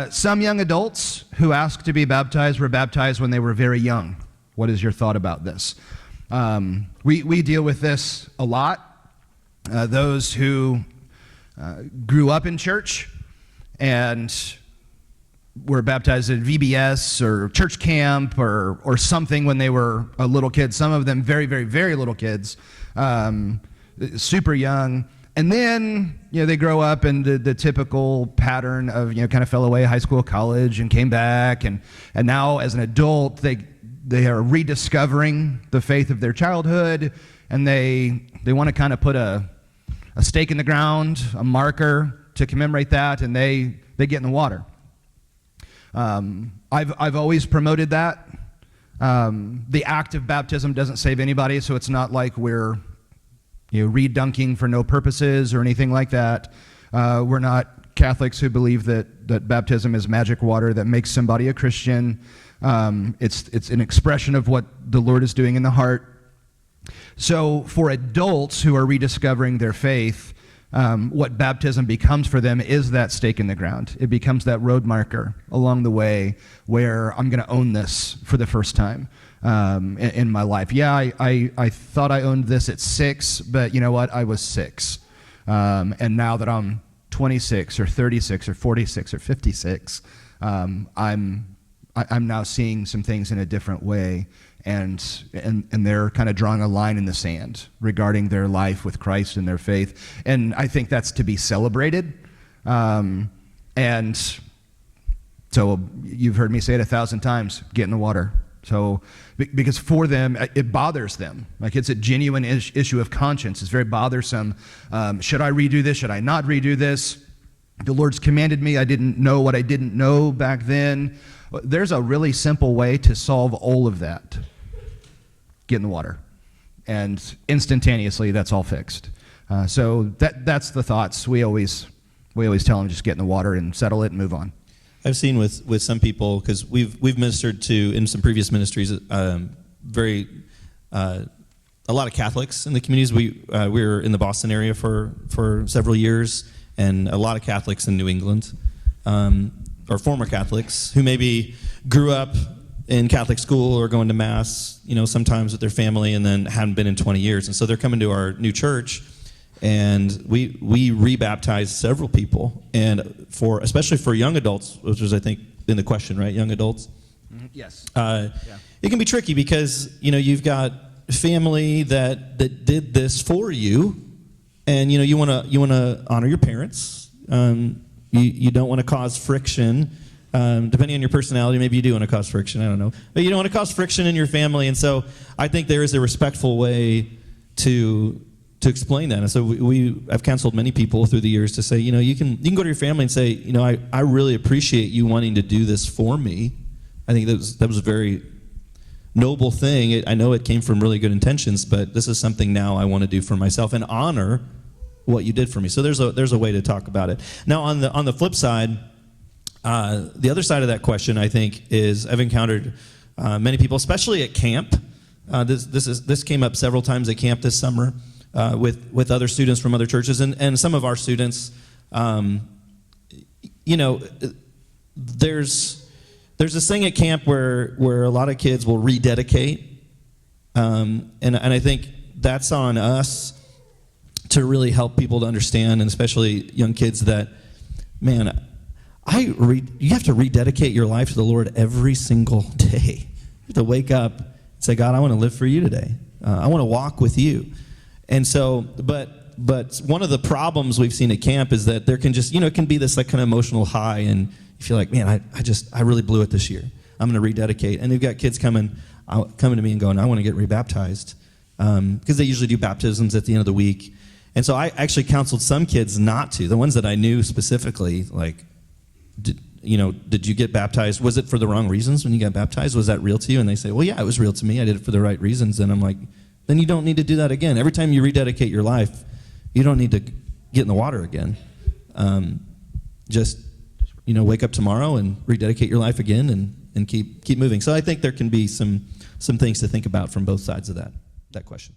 Some young adults who ask to be baptized were baptized when they were very young. What is your thought about this? We deal with this a lot. Those who grew up in church and were baptized at VBS or church camp or something when they were a little kid. Some of them very, very, very little kids, super young. And then, they grow up and the typical pattern of, kind of fell away high school, college, and came back. And now as an adult, they are rediscovering the faith of their childhood, and they want to kind of put a stake in the ground, a marker to commemorate that, and they get in the water. I've always promoted that. The act of baptism doesn't save anybody, so it's not like we're re-dunking for no purposes or anything like that. We're not Catholics who believe that baptism is magic water that makes somebody a Christian. It's an expression of what the Lord is doing in the heart. So for adults who are rediscovering their faith, what baptism becomes for them is that stake in the ground. It becomes that road marker along the way where I'm going to own this for the first time in my life. Yeah, I thought I owned this at 6, but you know what? I was 6. And now that I'm 26 or 36 or 46 or 56, I'm now seeing some things in a different way, and they're kind of drawing a line in the sand regarding their life with Christ and their faith. And I think that's to be celebrated. And so you've heard me say it 1,000 times, get in the water. So, because for them, it bothers them. Like, it's a genuine issue of conscience. It's very bothersome. Should I redo this? Should I not redo this? The Lord's commanded me. I didn't know what I didn't know back then. There's a really simple way to solve all of that. Get in the water. And instantaneously, that's all fixed. So that's the thoughts. We always tell them, just get in the water and settle it and move on. I've seen with some people, because we've ministered to, in some previous ministries, a lot of Catholics in the communities. We were in the Boston area for several years, and a lot of Catholics in New England, or former Catholics, who maybe grew up in Catholic school or going to Mass, sometimes with their family, and then hadn't been in 20 years. And so they're coming to our new church, and we rebaptized several people, and especially for young adults, which was, I think, in the question, right? Young adults. Yes. Yeah. It can be tricky because you've got family that did this for you, and you want to honor your parents. You don't want to cause friction. Depending on your personality, maybe you do want to cause friction. I don't know, but you don't want to cause friction in your family, and so I think there is a respectful way to explain that. And so I've counseled many people through the years to say, you can go to your family and say, I really appreciate you wanting to do this for me. I think that was a very noble thing. I know it came from really good intentions, but this is something now I want to do for myself and honor what you did for me. So there's a way to talk about it. Now on the flip side, the other side of that question, I think, is I've encountered many people, especially at camp. This came up several times at camp this summer. With other students from other churches, and some of our students, there's this thing at camp where a lot of kids will rededicate, and I think that's on us to really help people to understand, and especially young kids, that, man, you have to rededicate your life to the Lord every single day. You have to wake up and say, God, I want to live for you today. I want to walk with you. And so, but one of the problems we've seen at camp is that there can just, it can be this like kind of emotional high, and you feel like, man, I really blew it this year. I'm going to rededicate. And they've got kids coming to me and going, I want to get rebaptized, because they usually do baptisms at the end of the week. And so I actually counseled some kids not to. The ones that I knew specifically, like, did you get baptized? Was it for the wrong reasons when you got baptized? Was that real to you? And they say, well, yeah, it was real to me. I did it for the right reasons. And I'm like, then you don't need to do that again. Every time you rededicate your life, you don't need to get in the water again. Just wake up tomorrow and rededicate your life again, and keep moving. So I think there can be some things to think about from both sides of that question.